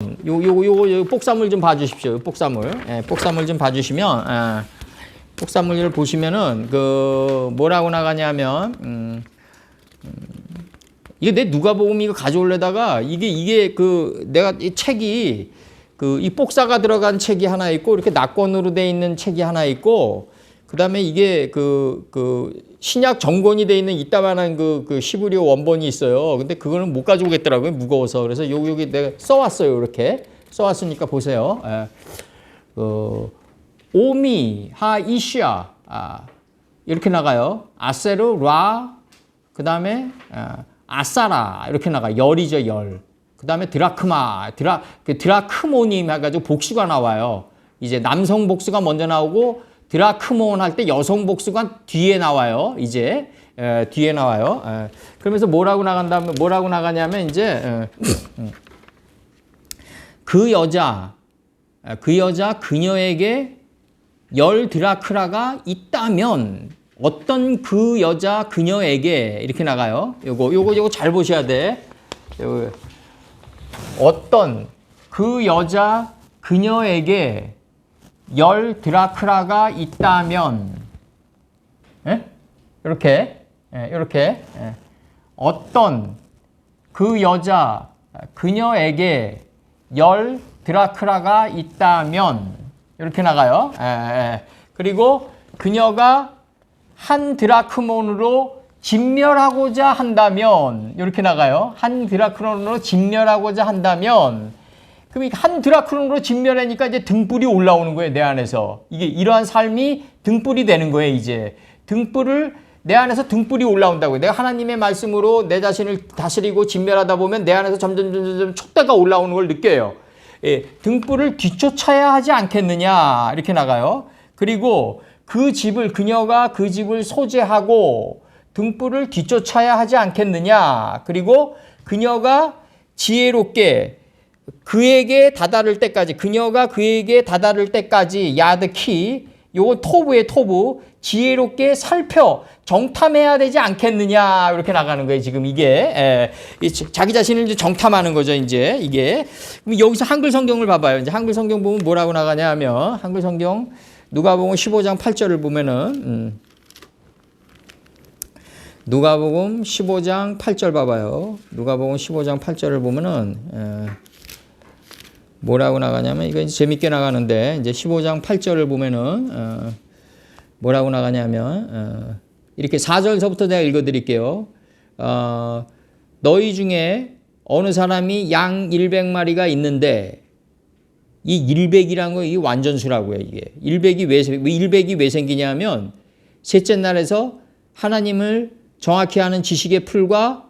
요 복사물 좀 봐주십시오. 복사물. 예, 복사물 좀 봐주시면, 복사물을 보시면은, 뭐라고 나가냐면, 이게 내 누가복음 이거 가져올래다가, 내가 이 책이, 이 복사가 들어간 책이 하나 있고, 이렇게 낙권으로 돼 있는 책이 하나 있고, 그 다음에 이게 신약 정권이 돼 있는 이따만한 시브리오 원본이 있어요. 근데 그거는 못 가져오겠더라고요. 무거워서. 그래서 여기 내가 써왔어요. 이렇게. 써왔으니까 보세요. 오미, 하, 이시아. 이렇게 나가요. 아세르, 라, 그 다음에 아사라. 이렇게 나가. 열이죠, 열. 그 다음에 드라크마. 드라크모님 해가지고 복수가 나와요. 이제 남성 복수가 먼저 나오고, 드라크몬 할 때 여성 복수가 뒤에 나와요. 이제 뒤에 나와요. 그러면서 뭐라고 나가냐면 이제 그녀에게 10 드라크라가 있다면 어떤 그 여자 그녀에게 이렇게 나가요. 요거 잘 보셔야 돼. 어떤 그 여자 그녀에게 10 드라크라가 있다면, 이렇게, 어떤 그 여자, 그녀에게 10 드라크라가 있다면, 이렇게 나가요. 그리고 그녀가 한 드라크몬으로 진멸하고자 한다면, 이렇게 나가요. 한 드라크몬으로 진멸하고자 한다면, 그럼 한 드라크론으로 진멸하니까 이제 등불이 올라오는 거예요, 내 안에서. 이러한 삶이 등불이 되는 거예요, 이제. 내 안에서 등불이 올라온다고요. 내가 하나님의 말씀으로 내 자신을 다스리고 진멸하다 보면 내 안에서 점점 촛대가 올라오는 걸 느껴요. 예, 등불을 뒤쫓아야 하지 않겠느냐, 이렇게 나가요. 그리고 그녀가 그 집을 소재하고 등불을 뒤쫓아야 하지 않겠느냐. 그리고 그녀가 지혜롭게 그녀가 그에게 다다를 때까지 야드키, 요거 토브의 토브, 지혜롭게 살펴 정탐해야 되지 않겠느냐, 이렇게 나가는 거예요. 지금 이게 자기 자신을 이제 정탐하는 거죠. 이제 이게. 그럼 여기서 한글 성경을 봐봐요. 이제 한글 성경 보면 뭐라고 나가냐 하면 한글 성경 누가복음 15장 8절을 보면은 누가복음 15장 8절 봐봐요. 누가복음 15장 8절을 보면은 뭐라고 나가냐면, 이거 이제 재밌게 나가는데, 이제 15장 8절을 보면은, 뭐라고 나가냐면, 이렇게 4절서부터 내가 읽어 드릴게요. 너희 중에 어느 사람이 양 100마리가 있는데, 이 100이라는 거, 이 완전수라고요, 이게. 100이 왜 생기냐면, 셋째 날에서 하나님을 정확히 아는 지식의 풀과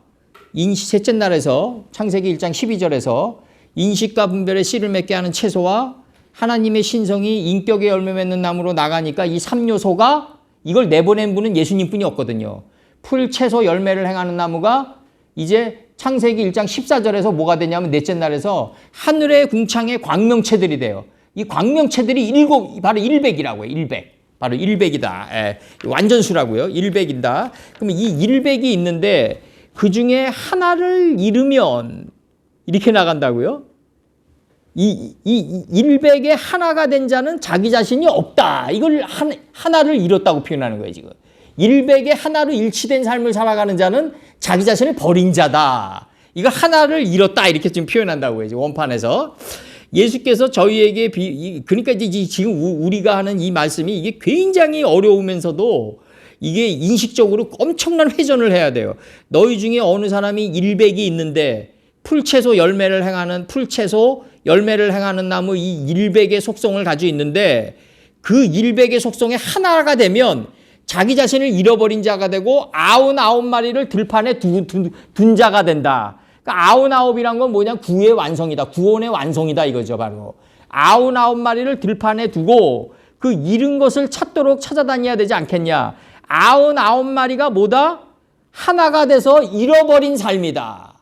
셋째 날에서 창세기 1장 12절에서 인식과 분별의 씨를 맺게 하는 채소와 하나님의 신성이 인격의 열매 맺는 나무로 나가니까 이 3요소가 이걸 내보낸 분은 예수님뿐이 없거든요. 풀, 채소, 열매를 행하는 나무가 이제 창세기 1장 14절에서 뭐가 되냐면 넷째 날에서 하늘의 궁창의 광명체들이 돼요. 이 광명체들이 바로 100이라고요. 100. 바로 100이다. 완전수라고요. 100이다. 그러면 이 100이 있는데 그 중에 하나를 잃으면 이렇게 나간다고요? 이 100의 하나가 된 자는 자기 자신이 없다. 이걸 하나를 잃었다고 표현하는 거예요, 지금. 100의 하나로 일치된 삶을 살아가는 자는 자기 자신을 버린 자다. 이걸 하나를 잃었다. 이렇게 지금 표현한다고요, 지금 원판에서. 예수께서 저희에게 그러니까 이제 지금 우리가 하는 이 말씀이 이게 굉장히 어려우면서도 이게 인식적으로 엄청난 회전을 해야 돼요. 너희 중에 어느 사람이 100이 있는데 풀채소 열매를 행하는 나무 이 100의 속성을 가지고 있는데 그 100의 속성에 하나가 되면 자기 자신을 잃어버린 자가 되고 99마리를 들판에 둔 자가 된다. 그러니까 99이란 건 뭐냐? 구의 완성이다. 구원의 완성이다 이거죠. 바로 99마리를 들판에 두고 그 잃은 것을 찾도록 찾아다녀야 되지 않겠냐. 99마리가 뭐다? 하나가 돼서 잃어버린 삶이다.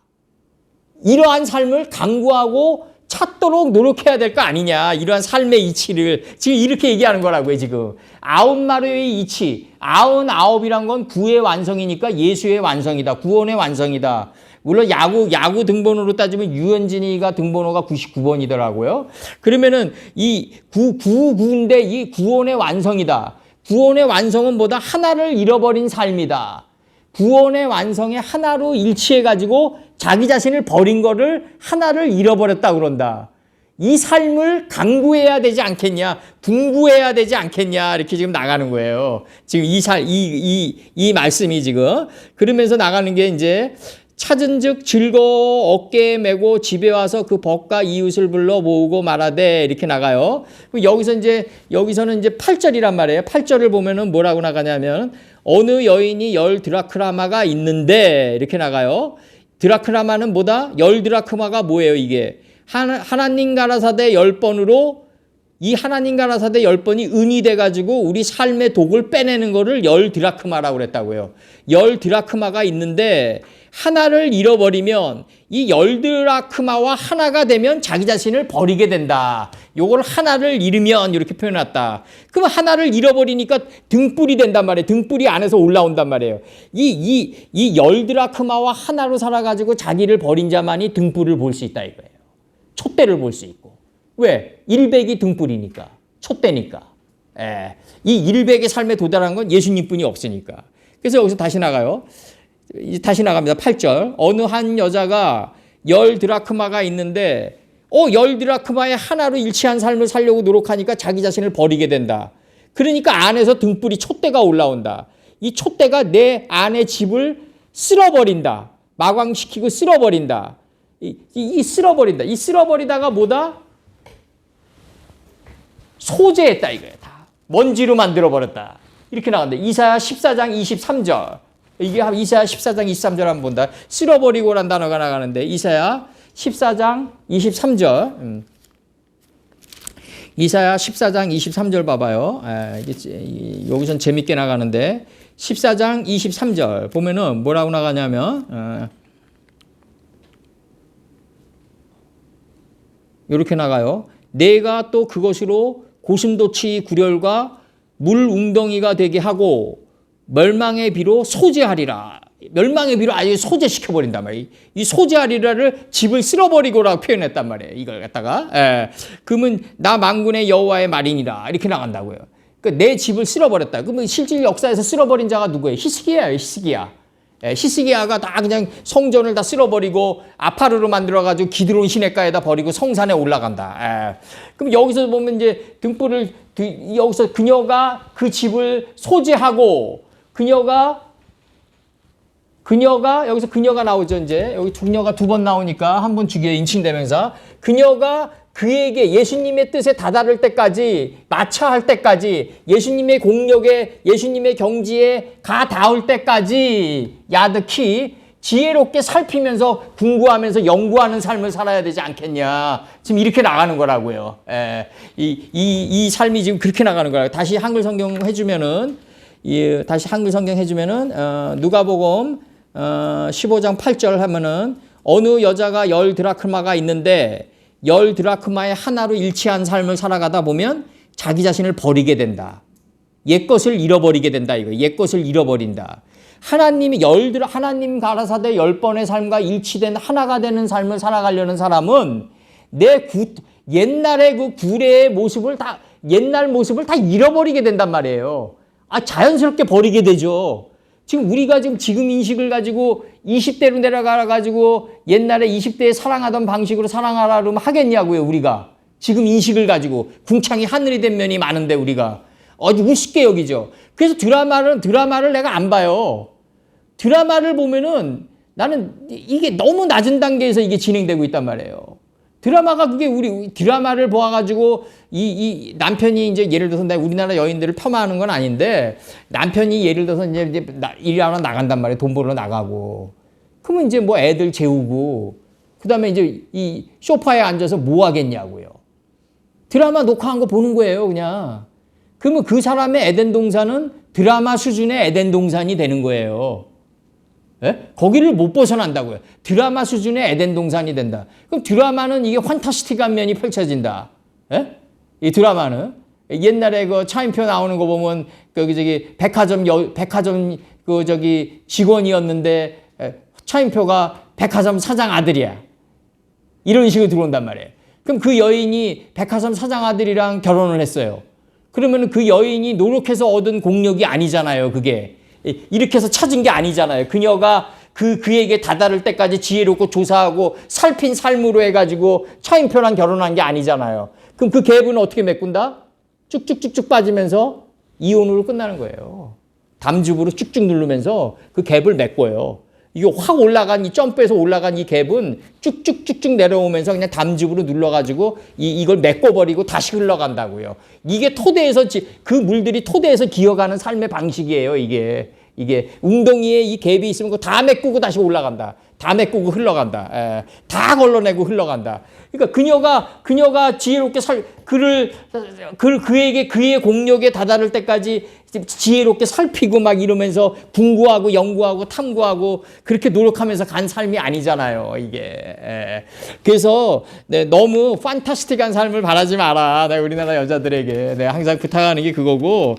이러한 삶을 강구하고 찾도록 노력해야 될 거 아니냐. 이러한 삶의 이치를 지금 이렇게 얘기하는 거라고요. 지금 99마리의 이치, 99이란 건 구의 완성이니까 예수의 완성이다. 구원의 완성이다. 물론 야구 등번호로 따지면 유현진이가 등번호가 99번이더라고요. 그러면은 이 9인데 이 구원의 완성이다. 구원의 완성은 뭐다? 하나를 잃어버린 삶이다. 구원의 완성에 하나로 일치해가지고 자기 자신을 버린 거를 하나를 잃어버렸다 그런다. 이 삶을 강구해야 되지 않겠냐, 궁구해야 되지 않겠냐, 이렇게 지금 나가는 거예요. 지금 이 말씀이 지금. 그러면서 나가는 게 이제, 찾은 즉 즐거워 어깨에 메고 집에 와서 그 벗과 이웃을 불러 모으고 말하되, 이렇게 나가요. 여기서는 이제 8절이란 말이에요. 8절을 보면은 뭐라고 나가냐면, 어느 여인이 10드라크마가 있는데, 이렇게 나가요. 드라크마는 뭐다? 10드라크마가 뭐예요, 이게? 하나님 가라사대 10번으로, 이 하나님 가라사대 10번이 은이 돼가지고 우리 삶의 독을 빼내는 거를 10드라크마라고 그랬다고요. 10드라크마가 있는데 하나를 잃어버리면 이 10드라크마와 하나가 되면 자기 자신을 버리게 된다. 요걸 하나를 잃으면 이렇게 표현했다. 그럼 하나를 잃어버리니까 등불이 된단 말이에요. 등불이 안에서 올라온단 말이에요. 이 10드라크마와 하나로 살아가지고 자기를 버린 자만이 등불을 볼 수 있다 이거예요. 촛대를 볼 수 있고. 왜? 일백이 등불이니까. 촛대니까. 이 일백의 삶에 도달한 건 예수님뿐이 없으니까. 그래서 여기서 다시 나가요. 다시 나갑니다. 8절. 어느 한 여자가 10드라크마가 있는데 10드라크마의 하나로 일치한 삶을 살려고 노력하니까 자기 자신을 버리게 된다. 그러니까 안에서 등불이 촛대가 올라온다. 이 촛대가 내 안의 집을 쓸어버린다. 마광시키고 쓸어버린다. 이 쓸어버린다. 이 쓸어버리다가 뭐다? 소재했다 이거야. 다 먼지로 만들어버렸다. 이렇게 나간다. 이사야 14장 23절. 이게 이사야 14장 23절 한번 본다. 쓸어버리고란 단어가 나가는데 이사야 14장 23절. 이사야 14장 23절 봐봐요. 여기선 재밌게 나가는데 14장 23절 보면은 뭐라고 나가냐면 이렇게 나가요. 내가 또 그것으로 고슴도치 구렬과 물 웅덩이가 되게 하고 멸망의 비로 소재하리라. 멸망의 비로 아예 소재시켜버린단 말이에요. 이 소재하리라를 집을 쓸어버리고라고 표현했단 말이에요. 이걸 갖다가. 그러면 나 만군의 여호와의 말이니라. 이렇게 나간다고요. 그러니까 내 집을 쓸어버렸다. 그러면 실질 역사에서 쓸어버린 자가 누구예요? 히스기야예요. 히스기야. 히스기야가 다 그냥 성전을 다 쓸어버리고 아파르로 만들어가지고 기드론 시냇가에다 버리고 성산에 올라간다. 그럼 여기서 보면 이제 등불을 여기서 그녀가 그 집을 소재하고 그녀가 여기서 그녀가 나오죠. 이제 여기 그녀가 두 번 나오니까 한 번 주기에 인칭대명사. 그녀가 그에게 예수님의 뜻에 다다를 때까지 마차할 때까지 예수님의 공력에 예수님의 경지에 가 닿을 때까지 야드키 지혜롭게 살피면서 궁구하면서 연구하는 삶을 살아야 되지 않겠냐. 지금 이렇게 나가는 거라고요. 이 삶이 지금 그렇게 나가는 거라고요. 다시 한글 성경 해주면은 누가복음 15장 8절 하면은 어느 여자가 10드라크마가 있는데 10드라크마의 하나로 일치한 삶을 살아가다 보면 자기 자신을 버리게 된다. 옛것을 잃어버리게 된다. 이거 옛것을 잃어버린다. 하나님 가라사대 10번의 삶과 일치된 하나가 되는 삶을 살아가려는 사람은 옛날의 그 구례의 모습을 옛날 모습을 다 잃어버리게 된단 말이에요. 자연스럽게 버리게 되죠. 우리가 지금 인식을 가지고 20대로 내려가가지고 옛날에 20대에 사랑하던 방식으로 사랑하라 그러면 하겠냐고요, 우리가. 지금 인식을 가지고. 궁창이 하늘이 된 면이 많은데, 우리가. 아주 우습게 여기죠. 그래서 드라마를 내가 안 봐요. 드라마를 보면은 나는 이게 너무 낮은 단계에서 이게 진행되고 있단 말이에요. 드라마가 그게 우리 드라마를 보아가지고 이 남편이 이제 예를 들어서 우리나라 여인들을 폄하하는 건 아닌데 남편이 예를 들어서 이제 일하러 나간단 말이에요. 돈 벌러 나가고. 그러면 이제 뭐 애들 재우고 그다음에 이제 이 소파에 앉아서 뭐 하겠냐고요. 드라마 녹화한 거 보는 거예요, 그냥. 그러면 그 사람의 에덴 동산은 드라마 수준의 에덴 동산이 되는 거예요. 거기를 못 벗어난다고요. 드라마 수준의 에덴 동산이 된다. 그럼 드라마는 이게 환타스틱한 면이 펼쳐진다. 이 드라마는 옛날에 그 차인표 나오는 거 보면 백화점 직원이었는데 차인표가 백화점 사장 아들이야. 이런 식으로 들어온단 말이에요. 그럼 그 여인이 백화점 사장 아들이랑 결혼을 했어요. 그러면 그 여인이 노력해서 얻은 공력이 아니잖아요. 그게 이렇게 해서 찾은 게 아니잖아요. 그녀가 그에게 다다를 때까지 지혜롭고 조사하고 살핀 삶으로 해가지고 차인표랑 결혼한 게 아니잖아요. 그럼 그 갭은 어떻게 메꾼다? 쭉쭉쭉쭉 빠지면서 이혼으로 끝나는 거예요. 담즙으로 쭉쭉 누르면서 그 갭을 메꿔요. 이거 확 올라간 이 점프해서 올라간 이 갭은 쭉쭉쭉쭉 내려오면서 그냥 담즙으로 눌러가지고 이걸 메꿔버리고 다시 흘러간다고요. 이게 토대에서 그 물들이 토대에서 기어가는 삶의 방식이에요. 이게 웅덩이에 이 갭이 있으면 그거 다 메꾸고 다시 올라간다. 다 메꾸고 흘러간다. 다 걸러내고 흘러간다. 그러니까 그녀가 지혜롭게 그에게 그의 공력에 다다를 때까지 지혜롭게 살피고 막 이러면서 궁구하고 연구하고 탐구하고 그렇게 노력하면서 간 삶이 아니잖아요. 이게. 그래서 너무 판타스틱한 삶을 바라지 마라. 우리나라 여자들에게 내가 항상 부탁하는 게 그거고.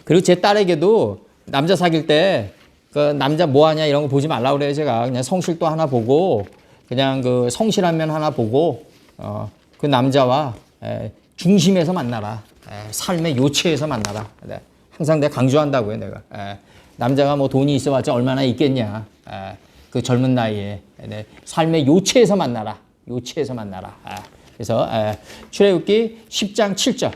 그리고 제 딸에게도 남자 사귈 때 그 남자 뭐 하냐 이런 거 보지 말라고 그래요. 제가 그냥 성실도 하나 보고 그냥 그 성실한 면 하나 보고 그 남자와 중심에서 만나라. 삶의 요체에서 만나라. 항상 내가 강조한다고요. 내가 남자가 뭐 돈이 있어봤자 얼마나 있겠냐. 그 젊은 나이에 삶의 요체에서 만나라. 요체에서 만나라. 그래서 출애굽기 10장 7절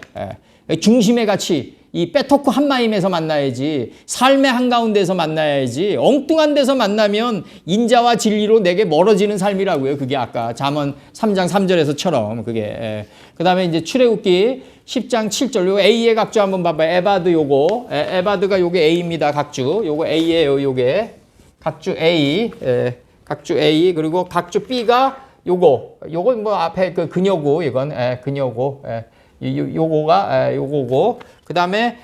중심의 가치 이 빼토크 한마임에서 만나야지 삶의 한가운데서 만나야지 엉뚱한 데서 만나면 인자와 진리로 내게 멀어지는 삶이라고요. 그게 아까 잠언 3장 3절에서처럼 그게 그 다음에 이제 출애굽기 10장 7절 요거 A의 각주 한번 봐봐요. 에바드 요거 에바드가 요게 A입니다. 각주 요거 A예요. 요게 각주 A 각주 A 그리고 각주 B가 요거 뭐 앞에 그 그녀고 이건 그녀고 요거가 요거고 그 다음에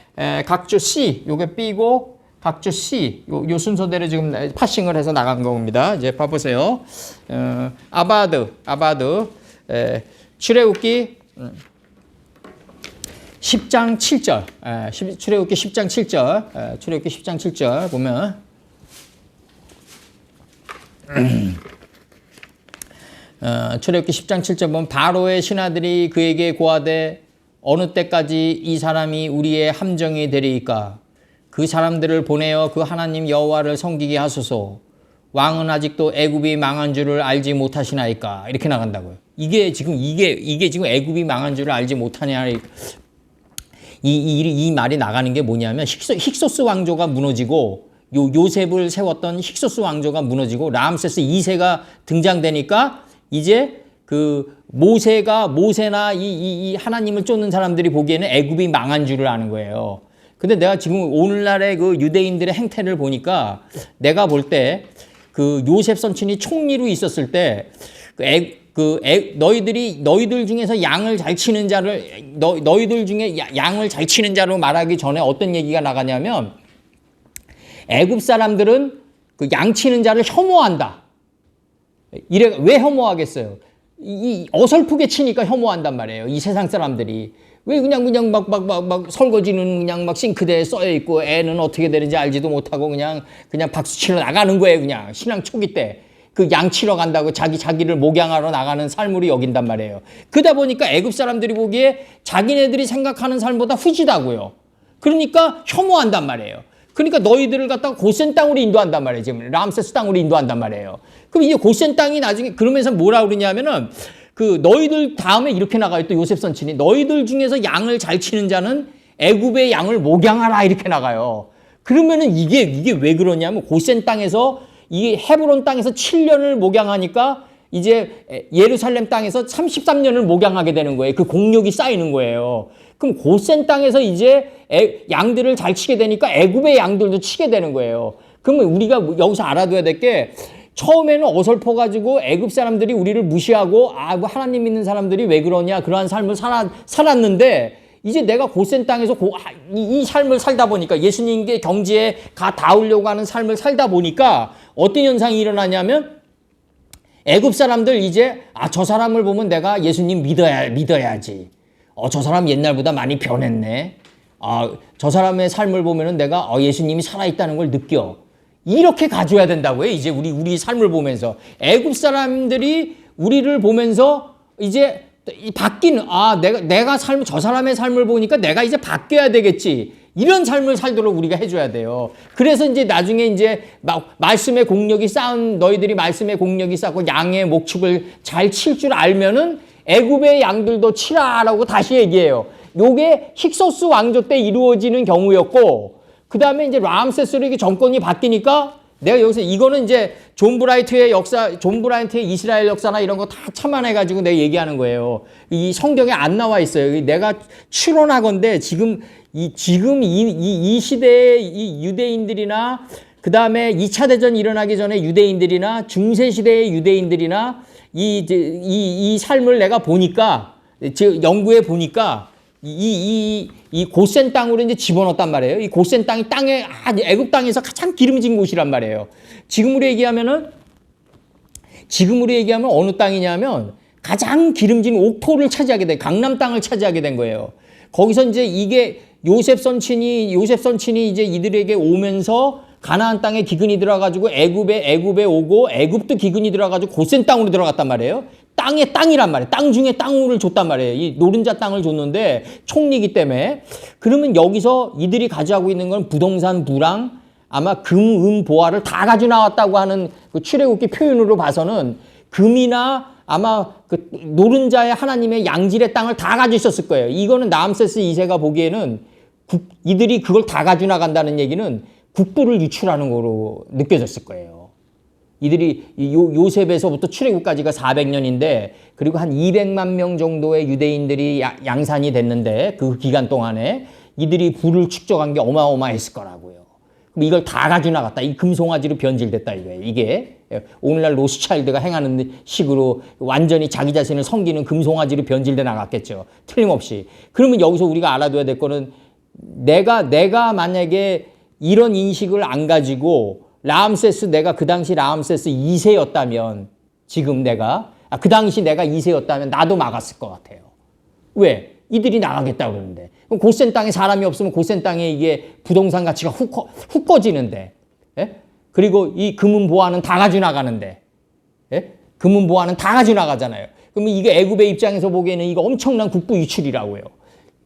각주 C 요게 B고 각주 C 요 순서대로 지금 파싱을 해서 나간 겁니다. 이제 봐보세요. 아바드 출애굽기 10장 7절 출애굽기 10장 7절 출애굽기 10장 7절 보면 출애굽기 10장 7절 보면 바로의 신하들이 그에게 고하되 어느 때까지 이 사람이 우리의 함정이 되리이까 그 사람들을 보내어 그 하나님 여호와를 섬기게 하소서 왕은 아직도 애굽이 망한 줄을 알지 못하시나이까 이렇게 나간다고요. 이게 지금 애굽이 망한 줄을 알지 못하냐 이 말이 나가는 게 뭐냐면 힉소스 왕조가 무너지고 요셉을 세웠던 힉소스 왕조가 무너지고 람세스 2세가 등장되니까 이제 그 모세나 이 하나님을 쫓는 사람들이 보기에는 애굽이 망한 줄을 아는 거예요. 근데 내가 지금 오늘날의 그 유대인들의 행태를 보니까 내가 볼 때 그 요셉 선친이 총리로 있었을 때 너희들 중에서 양을 잘 치는 자를 너희들 중에 양을 잘 치는 자로 말하기 전에 어떤 얘기가 나가냐면 애굽 사람들은 그 양 치는 자를 혐오한다. 왜 혐오하겠어요? 이 어설프게 치니까 혐오한단 말이에요. 이 세상 사람들이. 왜 그냥 막 설거지는 그냥 막 싱크대에 써여 있고 애는 어떻게 되는지 알지도 못하고 그냥 박수 치러 나가는 거예요. 그냥 신앙 초기 때. 그 양 치러 간다고 자기를 목양하러 나가는 삶으로 여긴단 말이에요. 그러다 보니까 애굽 사람들이 보기에 자기네들이 생각하는 삶보다 후지다고요. 그러니까 혐오한단 말이에요. 그러니까 너희들을 갖다가 고센 땅으로 인도한단 말이에요. 지금 람세스 땅으로 인도한단 말이에요. 그럼 이제 고센 땅이 나중에 그러면서 뭐라 그러냐면은 그 너희들 다음에 이렇게 나가요. 또 요셉 선친이 너희들 중에서 양을 잘 치는 자는 애굽의 양을 목양하라 이렇게 나가요. 그러면은 이게 왜 그러냐면 고센 땅에서 이 헤브론 땅에서 7년을 목양하니까 이제 예루살렘 땅에서 33년을 목양하게 되는 거예요. 그 공력이 쌓이는 거예요. 그럼 고센 땅에서 이제 양들을 잘 치게 되니까 애굽의 양들도 치게 되는 거예요. 그러면 우리가 여기서 알아둬야 될 게 처음에는 어설퍼가지고 애굽 사람들이 우리를 무시하고 뭐 하나님 믿는 사람들이 왜 그러냐 그러한 삶을 살았는데 이제 내가 고센 땅에서 이 삶을 살다 보니까 예수님께 경지에 닿으려고 하는 삶을 살다 보니까 어떤 현상이 일어나냐면 애굽 사람들 이제 저 사람을 보면 내가 예수님 믿어야지. 저 사람 옛날보다 많이 변했네. 저 사람의 삶을 보면은 내가 예수님이 살아있다는 걸 느껴. 이렇게 가져야 된다고요. 이제 우리 삶을 보면서 애굽 사람들이 우리를 보면서 이제 바뀌는 내가 저 사람의 삶을 보니까 내가 이제 바뀌어야 되겠지. 이런 삶을 살도록 우리가 해줘야 돼요. 그래서 이제 나중에 이제 말씀의 공력이 쌓은 너희들이 말씀의 공력이 쌓고 양의 목축을 잘 칠 줄 알면은 애굽의 양들도 치라라고 다시 얘기해요. 요게 힉소스 왕조 때 이루어지는 경우였고, 그 다음에 이제 람세스로 이게 정권이 바뀌니까 내가 여기서 이거는 이제 존 브라이트의 역사, 존 브라이트의 이스라엘 역사나 이런 거 다 참아내가지고 내가 얘기하는 거예요. 이 성경에 안 나와 있어요. 내가 추론하건대 지금 이 시대의 이 유대인들이나 그 다음에 2차 대전 일어나기 전에 유대인들이나 중세 시대의 유대인들이나 이 삶을 내가 보니까, 즉 연구해 보니까 이 고센 땅으로 이제 집어넣었단 말이에요. 이 고센 땅이 애굽 땅에서 가장 기름진 곳이란 말이에요. 지금으로 얘기하면 어느 땅이냐면 가장 기름진 옥토를 차지하게 된, 강남 땅을 차지하게 된 거예요. 거기서 이제 이게 요셉 선친이 이제 이들에게 오면서 가나안 땅에 기근이 들어가지고 애굽에 오고 애굽도 기근이 들어가지고 고센 땅으로 들어갔단 말이에요. 땅의 땅이란 말이에요. 땅 중에 땅을 줬단 말이에요. 이 노른자 땅을 줬는데 총리이기 때문에. 그러면 여기서 이들이 가져가고 있는 건 부동산, 부랑, 아마 금, 은, 보화를 다 가져 나왔다고 하는 그 출애굽기 표현으로 봐서는 금이나 아마 그 노른자의 하나님의 양질의 땅을 다 가지고 있었을 거예요. 이거는 람세스 2세가 보기에는 이들이 그걸 다 가져 나간다는 얘기는 국부를 유출하는 거로 느껴졌을 거예요. 이들이 요셉에서부터 출애굽까지가 400년인데 그리고 한 200만 명 정도의 유대인들이 양산이 됐는데 그 기간 동안에 이들이 부를 축적한 게 어마어마했을 거라고요. 그럼 이걸 다 가져 나갔다. 이 금송아지로 변질됐다 이거예요. 이게 오늘날 로스차일드가 행하는 식으로 완전히 자기 자신을 섬기는 금송아지로 변질돼 나갔겠죠. 틀림없이. 그러면 여기서 우리가 알아둬야 될 거는 내가 만약에 이런 인식을 안 가지고 내가 그 당시 람세스 2세였다면 지금 그 당시 내가 2세였다면 나도 막았을 것 같아요. 왜? 이들이 나가겠다고 그러는데. 그럼 고센 땅에 사람이 없으면 고센 땅에 이게 부동산 가치가 훅 꺼지는데. 예? 그리고 이 금은 보화는 다 가져 나가는데. 예? 금은 보화는 다 가져 나가잖아요. 그러면 이게 애굽의 입장에서 보기에는 이거 엄청난 국부 유출이라고요.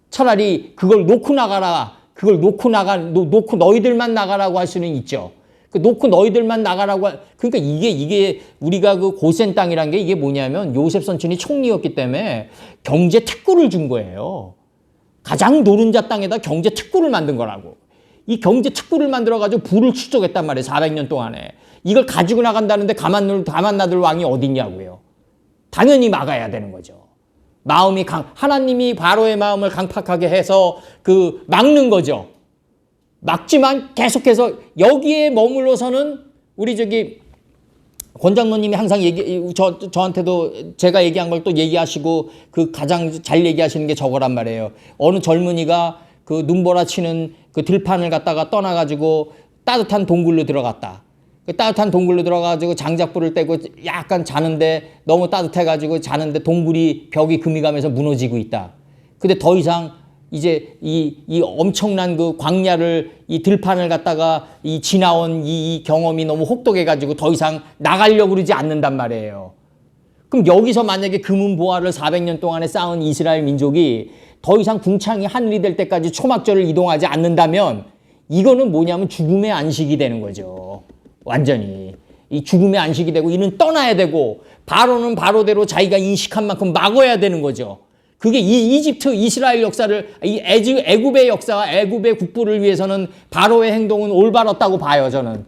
차라리 그걸 놓고 나가라. 놓고 너희들만 나가라고 할 수는 있죠. 놓고 너희들만 나가라고 그러니까 이게 우리가 그 고센 땅이란 게 이게 뭐냐면 요셉 선친이 총리였기 때문에 경제 특구를 준 거예요. 가장 노른자 땅에다 경제 특구를 만든 거라고. 이 경제 특구를 만들어가지고 부를 축적했단 말이에요. 400년 동안에. 이걸 가지고 나간다는데 가만 놔둘 왕이 어딨냐고요. 당연히 막아야 되는 거죠. 하나님이 바로의 마음을 강팍하게 해서 막는 거죠. 막지만 계속해서 여기에 머물러서는 우리 권 장로님이 항상 저한테도 제가 얘기한 걸 또 얘기하시고 가장 잘 얘기하시는 게 저거란 말이에요. 어느 젊은이가 눈보라 치는 들판을 갖다가 떠나가지고 따뜻한 동굴로 들어갔다. 따뜻한 동굴로 들어가지고 장작불을 떼고 약간 자는데 너무 따뜻해가지고 자는데 벽이 금이 가면서 무너지고 있다. 근데 더 이상 이제 이 엄청난 광야를 이 들판을 갖다가 지나온 이 경험이 너무 혹독해가지고 더 이상 나가려고 그러지 않는단 말이에요. 그럼 여기서 만약에 금은 보화를 400년 동안에 쌓은 이스라엘 민족이 더 이상 궁창이 하늘이 될 때까지 초막절을 이동하지 않는다면 이거는 뭐냐면 죽음의 안식이 되는 거죠. 완전히. 이 죽음의 안식이 되고 이는 떠나야 되고 바로는 바로대로 자기가 인식한 만큼 막아야 되는 거죠. 그게 이스라엘 역사를, 애굽의 역사와 애굽의 국부를 위해서는 바로의 행동은 올바랐다고 봐요, 저는.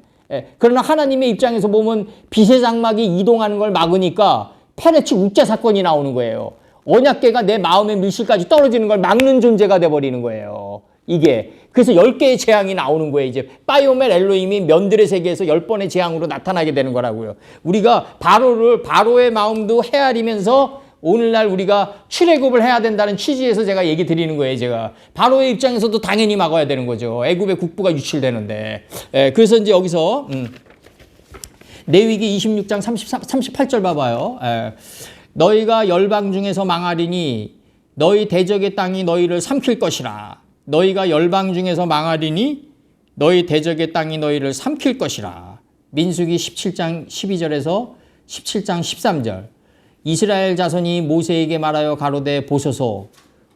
그러나 하나님의 입장에서 보면 빛의 장막이 이동하는 걸 막으니까 페레치 우짜 사건이 나오는 거예요. 언약궤가 내 마음의 밀실까지 떨어지는 걸 막는 존재가 돼버리는 거예요. 이게. 그래서 10개의 재앙이 나오는 거예요. 이제 바이오멜 엘로힘이 면들의 세계에서 10번의 재앙으로 나타나게 되는 거라고요. 우리가 바로의 마음도 헤아리면서 오늘날 우리가 출애굽을 해야 된다는 취지에서 제가 얘기 드리는 거예요. 제가 바로의 입장에서도 당연히 막아야 되는 거죠. 애굽의 국부가 유출되는데. 그래서 이제 여기서 레위기 26장 38절 봐봐요. 너희가 열방 중에서 망하리니 너희 대적의 땅이 너희를 삼킬 것이라. 너희가 열방 중에서 망하리니 너희 대적의 땅이 너희를 삼킬 것이라. 민수기 17장 12절에서 17장 13절. 이스라엘 자손이 모세에게 말하여 가로되 보소서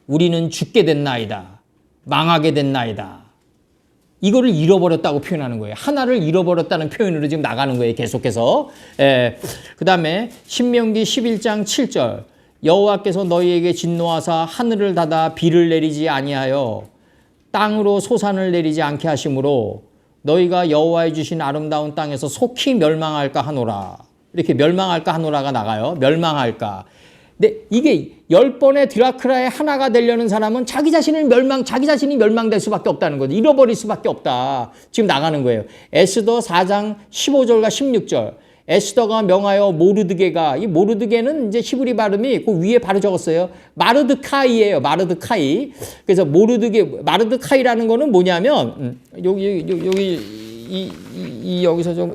우리는 죽게 됐나이다. 망하게 됐나이다. 이거를 잃어버렸다고 표현하는 거예요. 하나를 잃어버렸다는 표현으로 지금 나가는 거예요. 계속해서. 그 다음에 신명기 11장 7절. 여호와께서 너희에게 진노하사 하늘을 닫아 비를 내리지 아니하여 땅으로 소산을 내리지 않게 하심으로 너희가 여호와의 주신 아름다운 땅에서 속히 멸망할까 하노라. 이렇게 멸망할까 하노라가 나가요. 멸망할까. 근데 이게 10번의 드라큘라의 하나가 되려는 사람은 자기 자신이 멸망될 수밖에 없다는 거죠. 잃어버릴 수밖에 없다. 지금 나가는 거예요. 에스더 4장 15절과 16절. 에스더가 명하여 모르드게가, 이 모르드게는 이제 히브리 발음이 그 위에 바로 적었어요. 마르드카이예요. 마르드카이. 그래서 마르드카이라는 거는 뭐냐면, 여기서 좀,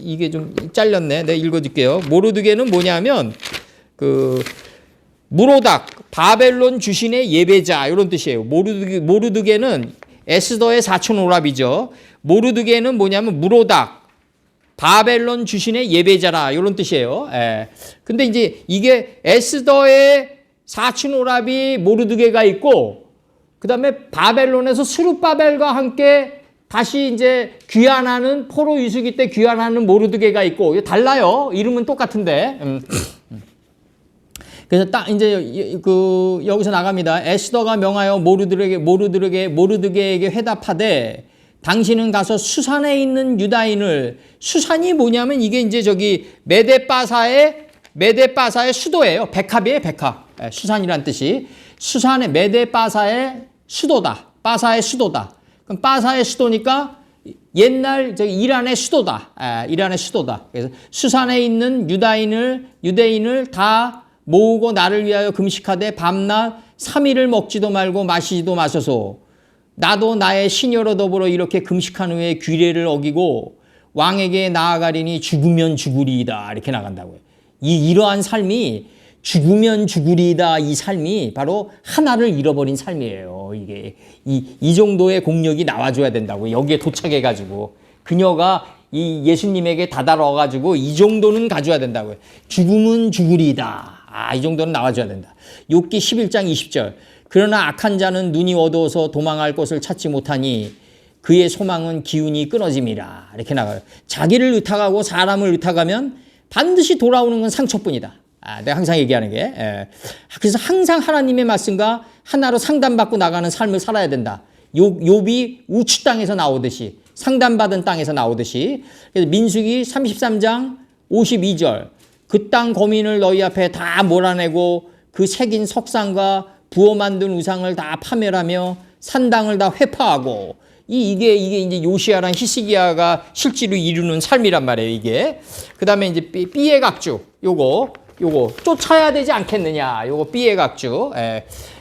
이게 좀 잘렸네. 내가 읽어줄게요. 모르드게는 뭐냐면, 무로닥, 바벨론 주신의 예배자, 이런 뜻이에요. 모르드게는 에스더의 사촌 오라비죠. 모르드게는 뭐냐면 무로닥, 바벨론 주신의 예배자라, 이런 뜻이에요. 근데 이제 이게 에스더의 사촌 오라비 모르드게가 있고, 그 다음에 바벨론에서 스룹바벨과 함께 다시 이제 귀환하는, 포로 유수기 때 귀환하는 모르드게가 있고, 달라요. 이름은 똑같은데. 그래서 딱 이제 여기서 나갑니다. 에스더가 명하여 모르드게에게 회답하되 당신은 가서 수산에 있는 유다인을, 수산이 뭐냐면 이게 이제 저기 메데바사의 수도예요. 백합이에요, 백합. 수산이란 뜻이. 수산의 메데바사의 수도다. 바사의 수도다. 그럼 바사의 수도니까 옛날 저기 이란의 수도다. 이란의 수도다. 그래서 수산에 있는 유대인을 다 모으고 나를 위하여 금식하되 밤낮 3일을 먹지도 말고 마시지도 마소서. 나도 나의 시녀로 더불어 이렇게 금식한 후에 규례를 어기고 왕에게 나아가리니 죽으면 죽으리이다. 이렇게 나간다고요. 이러한 삶이 죽으면 죽으리이다. 이 삶이 바로 하나를 잃어버린 삶이에요. 이게 이 정도의 공력이 나와줘야 된다고. 여기에 도착해가지고 그녀가 이 예수님에게 다다라가지고 이 정도는 가져야 된다고요. 죽으면 죽으리이다. 이 정도는 나와줘야 된다. 욥기 11장 20절. 그러나 악한 자는 눈이 어두워서 도망할 곳을 찾지 못하니 그의 소망은 기운이 끊어짐이라. 이렇게 나가요. 자기를 의탁하고 사람을 의탁하면 반드시 돌아오는 건 상처뿐이다. 내가 항상 얘기하는 게. 그래서 항상 하나님의 말씀과 하나로 상담받고 나가는 삶을 살아야 된다. 욥이 우추 땅에서 나오듯이, 상담받은 땅에서 나오듯이. 그래서 민수기 33장 52절. 그 땅 거민을 너희 앞에 다 몰아내고 그 새긴 석상과 부어 만든 우상을 다 파멸하며 산당을 다 회파하고. 이게 이제 요시아랑 히스기야가 실제로 이루는 삶이란 말이에요, 이게. 그 다음에 이제 삐의 각주. 요거 쫓아야 되지 않겠느냐. 요거 삐의 각주.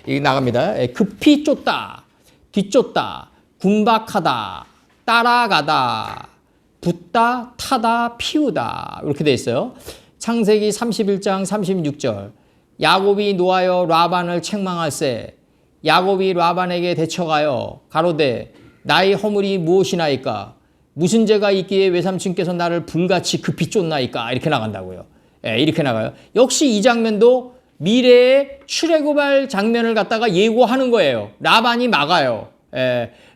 이게 나갑니다. 급히 쫓다, 뒤쫓다, 군박하다, 따라가다, 붙다, 타다, 피우다. 이렇게 돼 있어요. 창세기 31장 36절. 야곱이 노하여 라반을 책망할세. 야곱이 라반에게 대처하여 가로되 나의 허물이 무엇이나이까? 무슨 죄가 있기에 외삼촌께서 나를 불같이 급히 쫓나이까? 이렇게 나간다고요. 이렇게 나가요. 역시 이 장면도 미래의 출애굽할 장면을 갖다가 예고하는 거예요. 라반이 막아요.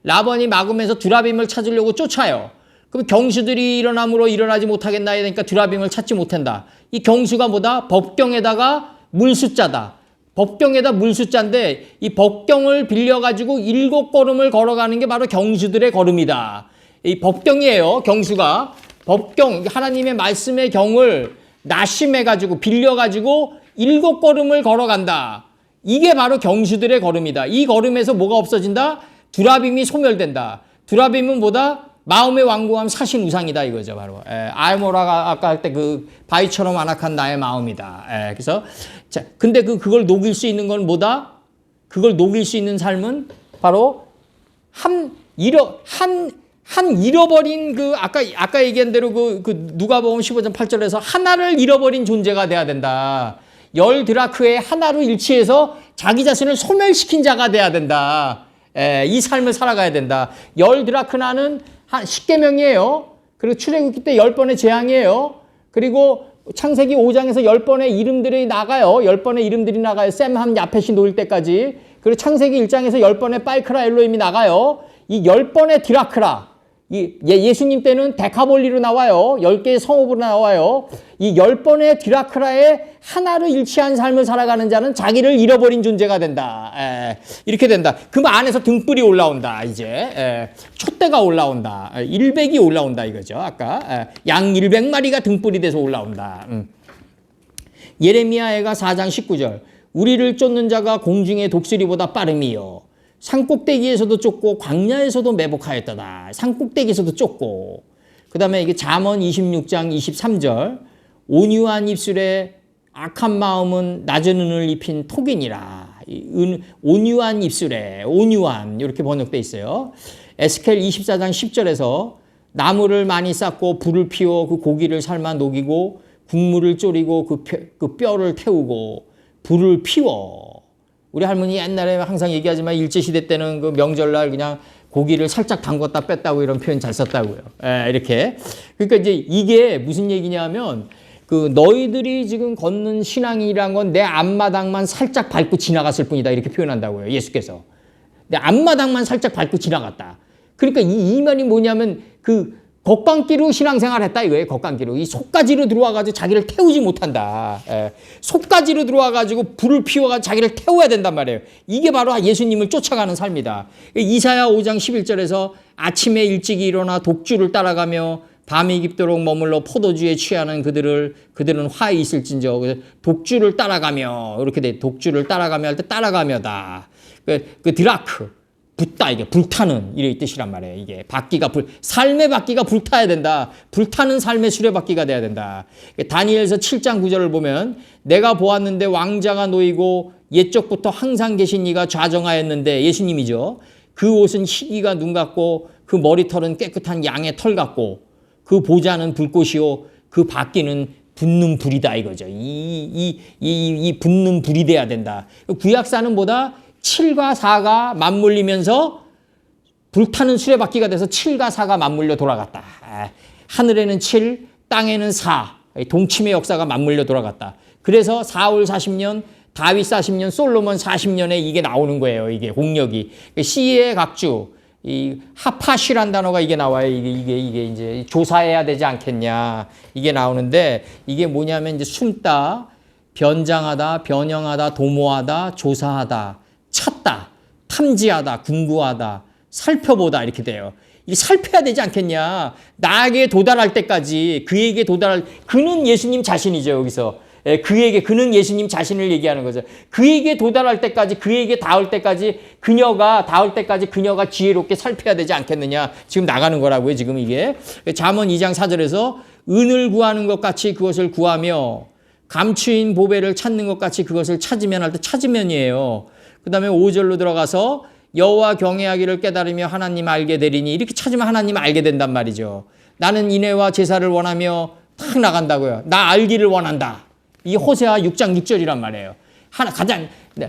라반이 막으면서 두라빔을 찾으려고 쫓아요. 그럼 경수들이 일어남으로 일어나지 못하겠나요? 그러니까 두라빔을 찾지 못한다. 이 경수가 뭐다? 법경에다가 물숫자다. 법경에다 물숫자인데 이 법경을 빌려가지고 7걸음을 걸어가는 게 바로 경수들의 걸음이다. 이 법경이에요. 경수가. 법경, 하나님의 말씀의 경을 나심해가지고 빌려가지고 7걸음을 걸어간다. 이게 바로 경수들의 걸음이다. 이 걸음에서 뭐가 없어진다? 두라빔이 소멸된다. 두라빔은 뭐다? 마음의 완고함 사신 우상이다 이거죠. 바로 아모라가 아까 할 때 그 바위처럼 완악한 나의 마음이다. 그래서 자, 근데 그걸 녹일 수 있는 건 뭐다? 그걸 녹일 수 있는 삶은 바로 잃어버린 아까 얘기한 대로 그 누가복음 15장 8절에서 하나를 잃어버린 존재가 돼야 된다. 열 드라크의 하나로 일치해서 자기 자신을 소멸시킨 자가 돼야 된다. 이 삶을 살아가야 된다. 10드라크나는 한 10계명이에요. 그리고 출애굽기 때 10번의 재앙이에요. 그리고 창세기 5장에서 10번의 이름들이 나가요. 10번의 이름들이 나가요. 셈함 야펫이 놓일 때까지. 그리고 창세기 1장에서 10번의 빠이크라 엘로힘이 나가요. 이 10번의 디라크라. 예수님 때는 데카볼리로 나와요. 10개의 성읍으로 나와요. 이 10번의 디라크라의 하나를 일치한 삶을 살아가는 자는 자기를 잃어버린 존재가 된다. 이렇게 된다. 그 안에서 등불이 올라온다. 이제 촛대가 올라온다. 일백이 올라온다 이거죠. 아까 양 100마리가 등불이 돼서 올라온다. 예레미야애가 4장 19절. 우리를 쫓는 자가 공중의 독수리보다 빠름이요. 산꼭대기에서도 쫓고 광야에서도 매복하였다다. 산꼭대기에서도 쫓고. 그 다음에 이게 잠언 26장 23절. 온유한 입술에 악한 마음은 낮은 은을 입힌 톡이니라. 온유한 입술에 온유한 이렇게 번역돼 있어요. 에스겔 24장 10절에서 나무를 많이 쌓고 불을 피워 그 고기를 삶아 녹이고 국물을 졸이고 그 뼈를 태우고 불을 피워. 우리 할머니 옛날에 항상 얘기하지만 일제시대 때는 그 명절날 그냥 고기를 살짝 담궜다 뺐다고 이런 표현 잘 썼다고요. 이렇게. 그러니까 이제 이게 무슨 얘기냐면 그 너희들이 지금 걷는 신앙이란 건 내 앞마당만 살짝 밟고 지나갔을 뿐이다. 이렇게 표현한다고요. 예수께서. 내 앞마당만 살짝 밟고 지나갔다. 그러니까 이 말이 뭐냐면 그 걷광기로 신앙생활 했다 이거예요. 걷광기로. 이 속가지로 들어와가지고 자기를 태우지 못한다. 속가지로 들어와가지고 불을 피워가지고 자기를 태워야 된단 말이에요. 이게 바로 예수님을 쫓아가는 삶이다. 이사야 5장 11절에서 아침에 일찍 일어나 독주를 따라가며 밤이 깊도록 머물러 포도주에 취하는 그들은 화에 있을진저. 독주를 따라가며 이렇게 돼. 독주를 따라가며 할 때 따라가며다. 그 드라크. 붙다 이게 불타는 이런 뜻이란 말이에요. 이게 바퀴가 삶의 바퀴가 불타야 된다. 불타는 삶의 수레바퀴가 돼야 된다. 다니엘서 7장 9절을 보면 내가 보았는데 왕자가 놓이고 옛적부터 항상 계신 이가 좌정하였는데 예수님이죠. 그 옷은 희기가 눈 같고 그 머리털은 깨끗한 양의 털 같고 그 보좌는 불꽃이요 그 바퀴는 붙는 불이다 이거죠. 이 붙는 불이 돼야 된다. 구약사는 보다 7과 4가 맞물리면서 불타는 수레바퀴가 돼서 7과 4가 맞물려 돌아갔다. 하늘에는 7, 땅에는 4. 동침의 역사가 맞물려 돌아갔다. 그래서 사울 40년, 다윗 40년, 솔로몬 40년에 이게 나오는 거예요. 이게 공력이. 시의 각주, 이 하파시란 단어가 이게 나와요. 이게 이제 조사해야 되지 않겠냐. 이게 나오는데 이게 뭐냐면 이제 숨다, 변장하다, 변형하다, 도모하다, 조사하다. 찾다, 탐지하다, 궁구하다, 살펴보다 이렇게 돼요. 이 살펴야 되지 않겠냐. 나에게 도달할 때까지 그에게 그는 예수님 자신이죠. 여기서 그는 예수님 자신을 얘기하는 거죠. 그에게 도달할 때까지 그에게 닿을 때까지 그녀가 지혜롭게 살펴야 되지 않겠느냐. 지금 나가는 거라고요. 지금 이게 잠언 2장 4절에서 은을 구하는 것 같이 그것을 구하며 감추인 보배를 찾는 것 같이 그것을 찾으면 할 때 찾으면이에요. 그 다음에 5절로 들어가서 여호와 경외하기를 깨달으며 하나님 알게 되리니 이렇게 찾으면 하나님 알게 된단 말이죠. 나는 인애와 제사를 원하며 탁 나간다고요. 나 알기를 원한다. 이 호세아 6장 6절이란 말이에요. 가장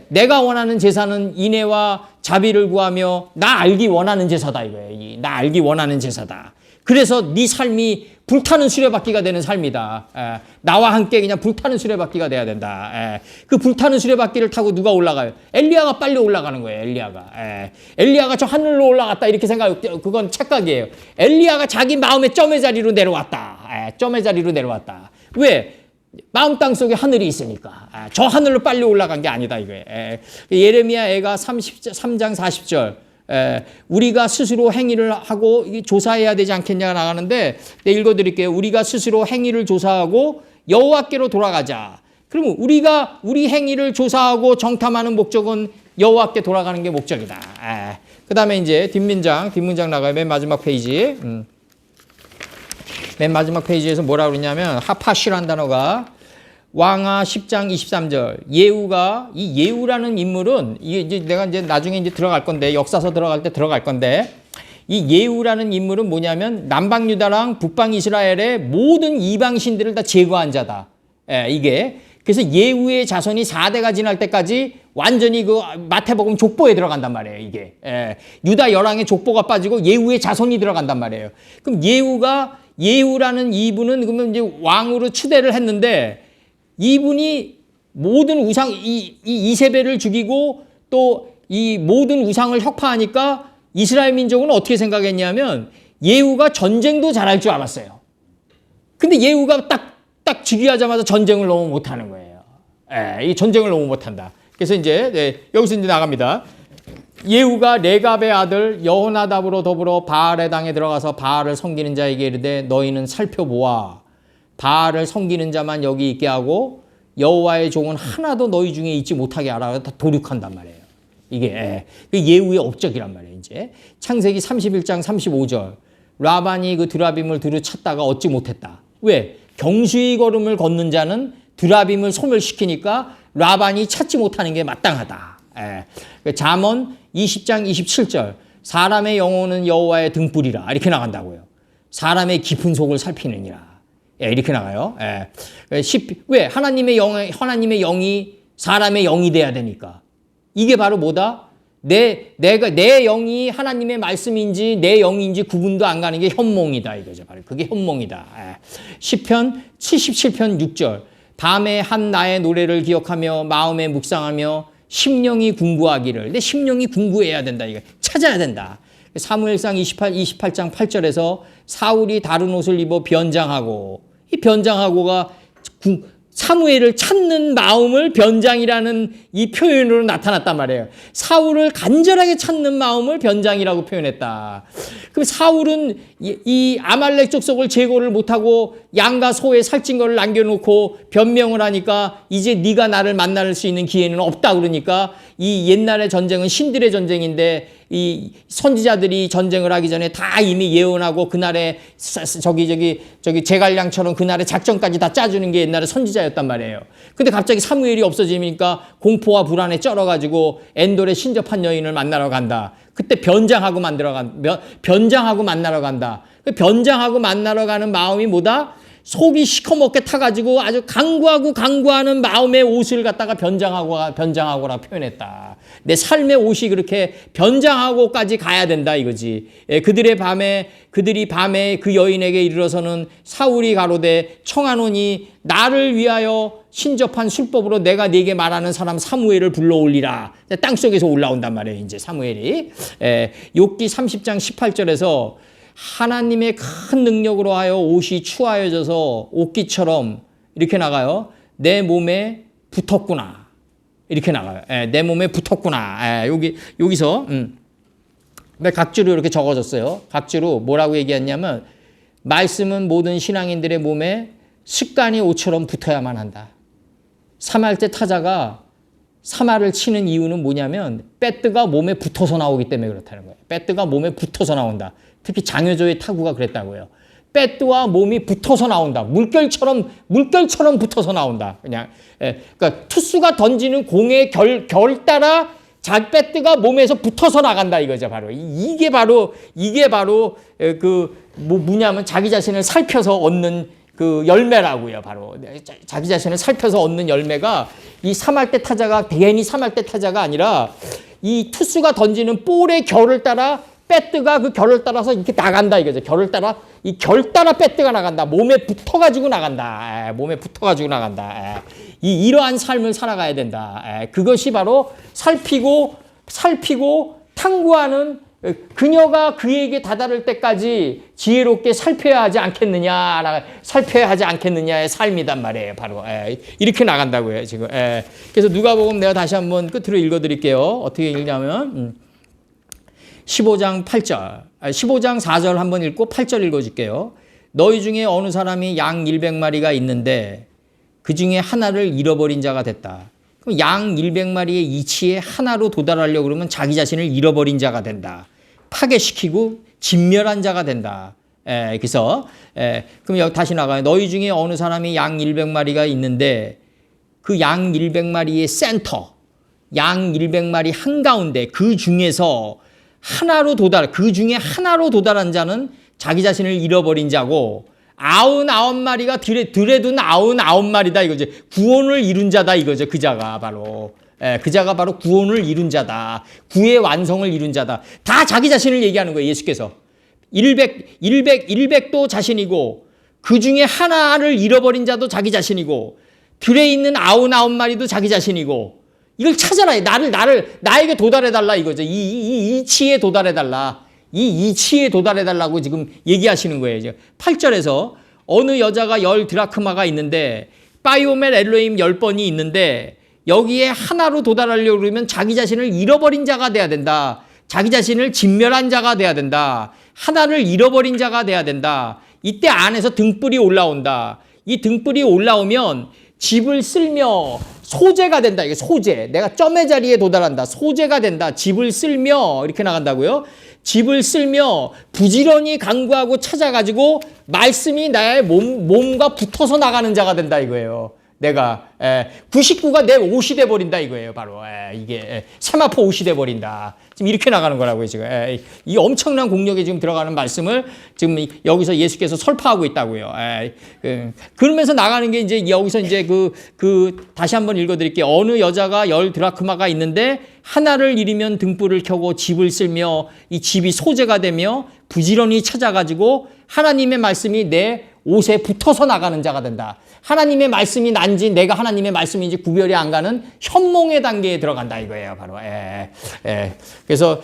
내가 원하는 제사는 인애와 자비를 구하며 나 알기 원하는 제사다 이거예요. 나 알기 원하는 제사다. 그래서 네 삶이 불타는 수레바퀴가 되는 삶이다. 나와 함께 그냥 불타는 수레바퀴가 돼야 된다. 그 불타는 수레바퀴를 타고 누가 올라가요? 엘리야가 빨리 올라가는 거예요. 엘리야가 저 하늘로 올라갔다 이렇게 그건 착각이에요. 엘리야가 자기 마음의 점의 자리로 내려왔다. 점의 자리로 내려왔다. 왜? 마음 땅속에 하늘이 있으니까. 저 하늘로 빨리 올라간 게 아니다 이거예요. 예레미야 애가 3장 40절. 우리가 스스로 행위를 하고 조사해야 되지 않겠냐 나가는데 읽어드릴게요. 우리가 스스로 행위를 조사하고 여호와께로 돌아가자. 그러면 우리 행위를 조사하고 정탐하는 목적은 여호와께 돌아가는 게 목적이다. 그 다음에 이제 뒷문장 나가요. 맨 마지막 페이지. 맨 마지막 페이지에서 뭐라 그러냐면 하파시란 단어가 왕하 10장 23절 이 예후라는 인물은 이게 이제 내가 이제 나중에 이제 들어갈 건데 역사서 들어갈 때 들어갈 건데 이 예후라는 인물은 뭐냐면 남방 유다랑 북방 이스라엘의 모든 이방 신들을 다 제거한 자다. 이게 그래서 예후의 자손이 4대가 지날 때까지 완전히 그 마태복음 족보에 들어간단 말이에요, 이게. 예. 유다 열왕의 족보가 빠지고 예후의 자손이 들어간단 말이에요. 그럼 예후라는 이분은 그러면 이제 왕으로 추대를 했는데 이분이 모든 우상, 이세벨을 죽이고 또 이 모든 우상을 혁파하니까 이스라엘 민족은 어떻게 생각했냐면 예후가 전쟁도 잘할 줄 알았어요. 근데 예후가 딱 즉위하자마자 전쟁을 너무 못하는 거예요. 이 전쟁을 너무 못한다. 그래서 이제 여기서 이제 나갑니다. 예후가 레갑의 아들 여호나답으로 더불어 바알의 당에 들어가서 바알을 섬기는 자에게 이르되 너희는 살펴보아 바알을 섬기는 자만 여기 있게 하고 여호와의 종은 하나도 너희 중에 있지 못하게 하라. 다 도륙한단 말이에요. 이게 예후의 업적이란 말이에요. 이제 창세기 31장 35절 라반이 그 드라빔을 두루 찾다가 얻지 못했다. 왜? 경수의 걸음을 걷는 자는 드라빔을 소멸시키니까 라반이 찾지 못하는 게 마땅하다. 잠언 20장 27절 사람의 영혼은 여호와의 등불이라 이렇게 나간다고요. 사람의 깊은 속을 살피느니라. 이렇게 나가요. 왜? 하나님의 영이 사람의 영이 돼야 되니까. 이게 바로 뭐다? 내 영이 하나님의 말씀인지 내 영인지 구분도 안 가는 게 현몽이다 이거죠. 바로 그게 현몽이다. 시편 77편 6절 밤에 한 나의 노래를 기억하며 마음에 묵상하며 심령이 궁구하기를. 근데 심령이 궁구해야 된다. 이거 찾아야 된다. 사무엘상 28장 8절에서 사울이 다른 옷을 입어 변장하고 이 변장하고가 사무엘을 찾는 마음을 변장이라는 이 표현으로 나타났단 말이에요. 사울을 간절하게 찾는 마음을 변장이라고 표현했다. 그럼 사울은 이 아말렉 족속을 제거를 못하고 양과 소의 살찐 거를 남겨놓고 변명을 하니까 이제 네가 나를 만날 수 있는 기회는 없다 그러니까 이 옛날의 전쟁은 신들의 전쟁인데 이 선지자들이 전쟁을 하기 전에 다 이미 예언하고 그날에 저기 제갈량처럼 그날의 작전까지 다 짜주는 게 옛날에 선지자였단 말이에요. 근데 갑자기 사무엘이 없어지니까 공포와 불안에 쩔어가지고 엔돌의 신접한 여인을 만나러 간다. 그때 변장하고 만나러 간다. 변장하고 만나러 가는 마음이 뭐다? 속이 시커멓게 타가지고 아주 강구하는 마음의 옷을 갖다가 변장하고라 표현했다. 내 삶의 옷이 그렇게 변장하고까지 가야 된다 이거지. 그들이 밤에 그 여인에게 이르러서는 사울이 가로되 청하노니 나를 위하여 신접한 술법으로 내가 네게 말하는 사람 사무엘을 불러올리라. 땅속에서 올라온단 말이에요. 이제 사무엘이. 욥기 30장 18절에서 하나님의 큰 능력으로 하여 옷이 추하여져서 옷깃처럼 이렇게 나가요. 내 몸에 붙었구나. 이렇게 나가요. 내 몸에 붙었구나. 여기서 각주로 이렇게 적어졌어요. 각주로 뭐라고 얘기했냐면 말씀은 모든 신앙인들의 몸에 습관이 옷처럼 붙어야만 한다. 사말대 타자가 사마를 치는 이유는 뭐냐면 배트가 몸에 붙어서 나오기 때문에 그렇다는 거예요. 배트가 몸에 붙어서 나온다. 특히 장효조의 타구가 그랬다고요. 배트와 몸이 붙어서 나온다. 물결처럼 붙어서 나온다. 그냥 그러니까 투수가 던지는 공의 결 따라 배트가 몸에서 붙어서 나간다 이거죠. 바로 이게 바로 뭐냐면 자기 자신을 살펴서 얻는 그 열매라고요. 바로 자기 자신을 살펴서 얻는 열매가 이 사말대 타자가 괜히 사말대 타자가 아니라 이 투수가 던지는 볼의 결을 따라 배트가 그 결을 따라서 이렇게 나간다 이거죠. 결을 따라 배트가 나간다. 몸에 붙어가지고 나간다. 이러한 삶을 살아가야 된다. 그것이 바로 살피고 탐구하는 그녀가 그에게 다다를 때까지 지혜롭게 살펴야 하지 않겠느냐의 삶이단 말이에요. 바로 이렇게 나간다고요. 지금. 그래서 누가복음 내가 다시 한번 끝으로 읽어드릴게요. 어떻게 읽냐면 15장 4절 한번 읽고 8절 읽어줄게요. 너희 중에 어느 사람이 양 100마리가 있는데 그 중에 하나를 잃어버린 자가 됐다. 그럼 양 100마리의 이치에 하나로 도달하려고 그러면 자기 자신을 잃어버린 자가 된다. 파괴시키고 진멸한 자가 된다. 그래서 그럼 여기 다시 나가요. 너희 중에 어느 사람이 양 100마리가 있는데 그 양 100마리의 센터, 양 100마리 한가운데 그 중에서 그 중에 하나로 도달한 자는 자기 자신을 잃어버린 자고 아흔아홉 마리가 들에 둔 아흔아홉 마리다 이거죠. 구원을 이룬 자다 이거죠. 그 자가 바로. 그 자가 바로 구원을 이룬 자다. 구의 완성을 이룬 자다. 다 자기 자신을 얘기하는 거예요. 예수께서. 100도 자신이고 그 중에 하나를 잃어버린 자도 자기 자신이고 들에 있는 아흔아홉 마리도 자기 자신이고 이걸 찾아라. 나에게 도달해달라 이거죠. 이 이치에 도달해달라. 이 이치에 도달해달라고 지금 얘기하시는 거예요. 8절에서 어느 여자가 10 드라크마가 있는데 바이오멜 엘로임 10번이 있는데 여기에 하나로 도달하려고 그러면 자기 자신을 잃어버린 자가 돼야 된다. 자기 자신을 진멸한 자가 돼야 된다. 하나를 잃어버린 자가 돼야 된다. 이때 안에서 등불이 올라온다. 이 등불이 올라오면 집을 쓸며 소재가 된다. 이게 소재. 내가 점의 자리에 도달한다. 소재가 된다. 집을 쓸며 이렇게 나간다고요. 집을 쓸며 부지런히 간구하고 찾아가지고 말씀이 나의 몸과 붙어서 나가는 자가 된다 이거예요. 내가 99가 내 옷이 돼버린다 이거예요. 바로 이게 세마포 옷이 돼버린다. 지금 이렇게 나가는 거라고요. 지금 이 엄청난 공력에 지금 들어가는 말씀을 지금 여기서 예수께서 설파하고 있다고요. 그러면서 나가는 게 이제 여기서 이제 다시 한번 읽어드릴게요. 어느 여자가 10 드라크마가 있는데 하나를 잃으면 등불을 켜고 집을 쓸며 이 집이 소재가 되며 부지런히 찾아가지고 하나님의 말씀이 내 옷에 붙어서 나가는 자가 된다. 하나님의 말씀이 난지 내가 하나님의 말씀인지 구별이 안 가는 현몽의 단계에 들어간다 이거예요. 바로. 그래서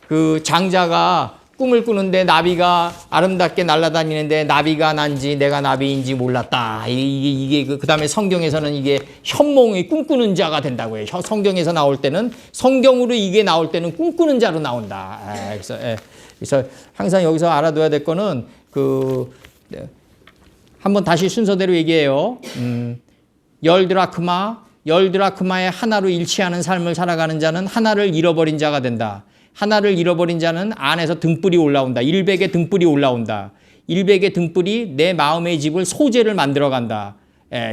그 장자가 꿈을 꾸는데 나비가 아름답게 날아다니는데 나비가 난지 내가 나비인지 몰랐다. 이게 그다음에 성경에서는 이게 현몽이 꿈꾸는 자가 된다고요. 성경에서 나올 때는 성경으로 이게 나올 때는 꿈꾸는 자로 나온다. 그래서 항상 여기서 알아둬야 될 거는 한번 다시 순서대로 얘기해요. 10 드라크마의 하나로 일치하는 삶을 살아가는 자는 하나를 잃어버린 자가 된다. 하나를 잃어버린 자는 안에서 등불이 올라온다. 100의 등불이 올라온다. 100의 등불이 내 마음의 집을 소재를 만들어간다.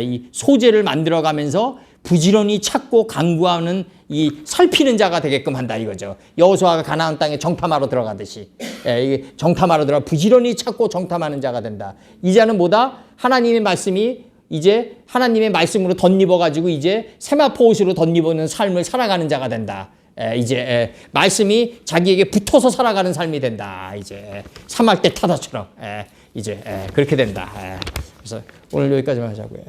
이 소재를 만들어가면서 부지런히 찾고 간구하는 이 살피는 자가 되게끔 한다 이거죠. 여호수아가 가나안 땅에 정탐하러 들어가듯이 이게 정탐하러 들어가 부지런히 찾고 정탐하는 자가 된다. 이 자는 뭐다? 하나님의 말씀이 이제 하나님의 말씀으로 덧입어가지고 이제 세마포 옷으로 덧입는 삶을 살아가는 자가 된다. 이제 말씀이 자기에게 붙어서 살아가는 삶이 된다. 이제 삼할대 타다처럼 이제 그렇게 된다. 그래서 오늘 여기까지만 하자고요.